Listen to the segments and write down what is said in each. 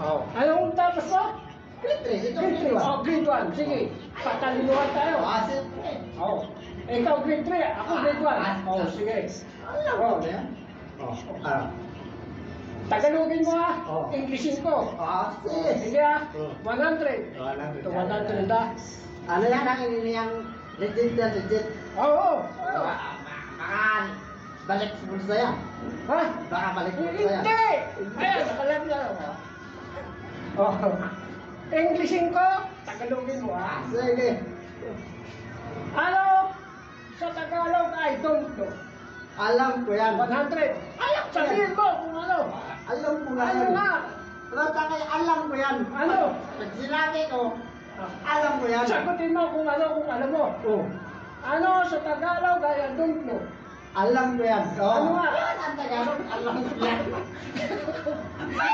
Oh. Anong tapos mo? Grade 3. Ito Grade 3. Oh, grade 1. Sige. Patalinuhan tayo. Siyempre. Oh. Ikaw grade 3. Ako grade 1. Oh, sige. Alam ko na yan. Tagalogin mo ha. Oh. Englishin ko. Sige. Sige ha. Oh. 100. 100. Ito 100 ha. Ano yan ang iniyang legit na legit? Oo. Baka balik sa bulsa yan. Ha? Baka balik sa bulsa yan. Hindi! Ayan, nakalag na. Oh. Englishin ko, Tagalogin mo ha. Sige. Ano? Sa Tagalog, I don't know. Alam ko yan. 100. Sabihin mo kung ano. Alam ko nga Ano yan. nga? Pero sakay, alam ko yan. Ano? Pag sinabi ko, alam ko yan. Sagutin mo kung alam mo. Oh. Ano sa Tagalog, I don't know. Alam ko yan. Ano nga? Yan ang Tagalog. Alam ko yan.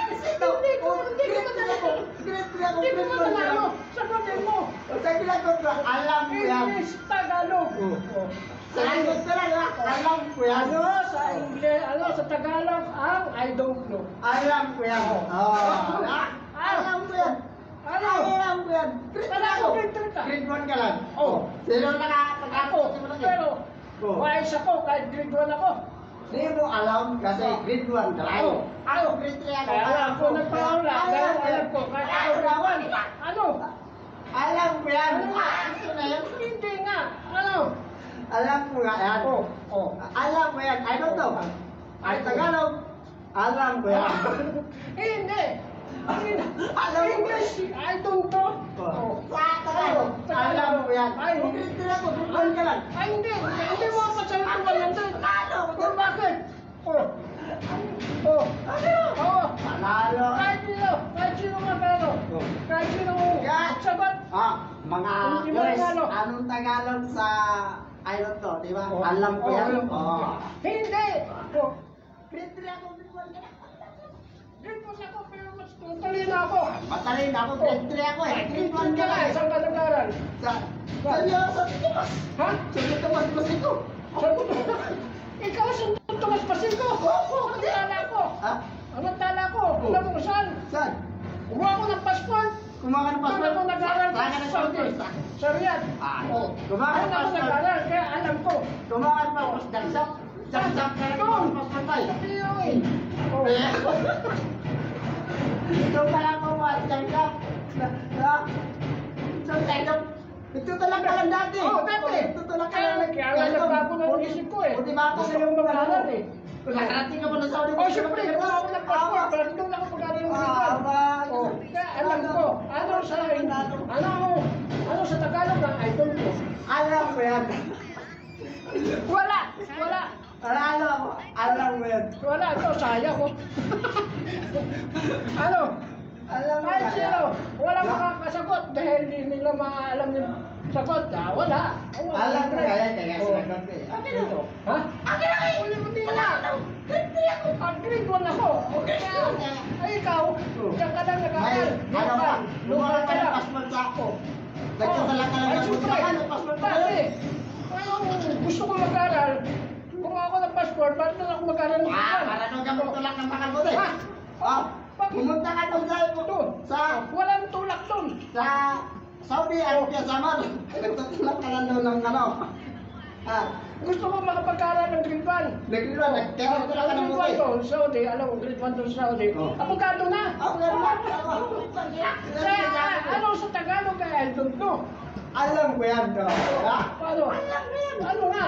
Hindi ko matala ko. Hindi ko matala mo. Sagutin mo. Alam ko yan. English, Tagalog. Oh. Sagot ko lang ha. Alam ko yan. Ano sa English, ano sa Tagalog, ang I don't know. Alam ko yan. Alam ko yan. Ano? Alam ko yan. Ano? Grade 1 ka lang. Oh. Sino Ako, nakapag-ako? pero, Oh. wise ako, kahit grade 1 ako. Hindi mo alam kasi grade 1 ka lang. Oh. Ako grade 3 ako. Kaya alam ko nagpaula, dahil alam ko, kahit ako grade 1. Ano? Alam ko yan. Ano na yan? Hindi nga. Ano? Alam ko nga yan. Oh. Alam ko yan. I don't know. Ay Tagalog. Alam ko yan. Hindi. Alam ko English, I don't know. Oh. Sa Tagalog. Alam ko yan. Ay, grade 3 ako. Grade 1 ka lang. Ay, hindi. Hindi mo pasalit ko yan. Kung bakit? Oh. Oh. Oh. Panalo. Kahit sino magkano. Kahit sino Yan. sagot. Mga Hindi mo guys, alam. anong Tagalog sa I don't know, di ba? Oh. Alam ko yan. Alam ko. Hindi. Oh. Grade 3 ako. Grade 1 ka lang. Grade 1 ako, pero mas tutalin ako. Matalin ako. Grade 3 ako eh. Grade 1 ka lang. Saan ka nag-aral? Seryoso, Tumas. Ha? Sige, Tumas, ito. Ikaw sa Tomas Pasilko. Ang tala ko. Ha? Ang tala ko. Alam mo kung saan? Saan? Kumuha ko ng passport. Kumakan ng Doon passport. ako nag-aral Saan ka sa ng Saudi. passport? Sa Riyadh. Kumakan ng Doon ako passport. nag-aral, kaya alam ko. Kumakan ng passport. Dagsap. Dagsap ka Doon. ng passport tayo. Piliyoy. Oh. Ito pala ko mga dagsap. So, dagsap. Ito talaga lang dati. Dati. Ito talaga Kaya lang. nagbago ng isip ko eh. Buti ba ako Kasi yung mag-aral eh. Nakarating ka pa na Saudi. Oh, siyempre, kumuha ako ng passport. Pero doon ako mag-aral ng Riyadh. Oh, kaya alam ko. Ano sa Tagalog ng I don't know. Alam mo yan. Wala. Alam mo yan. Wala. Ito, sayang ko. Ano? Alam mo Kahit yan. sino, wala makakasagot dahil hindi nila maalam yung sagot. Wala. Alam mo kaya Oh. sinagot ko eh. Akin ito. Ha? Akin na kayo! Hindi na. Grade 3 ako. Grade 1 ako. Ay, ikaw. Diyan ka lang nag-aaral. Ano ka? Lumakan ka ng lang. passport sa ako. Nagkatala ka lang Ay, ng siyempre. passport. Ano passport mo? Dati, gusto ko mag-aral. Kumuha ako ng passport, ba't doon ako mag-aral ng Para nung gamot tulak ng bakal mo din. Ha? Pumunta ka doon sa Walang tulak doon. Saudi Arabia Samar. Nagtutulak ka lang doon ng ano. Gusto ko makapag-aral ng grade 1. Nagkira, nagkira ka ng Grade 1 buti. doon, Saudi. Alam mo, grade 1 doon sa Saudi. Oh. Abogado na. Ako nga naman. Kaya, ano sa Tagalog kaya I don't know. Alam ko yan. Paano? Ano nga?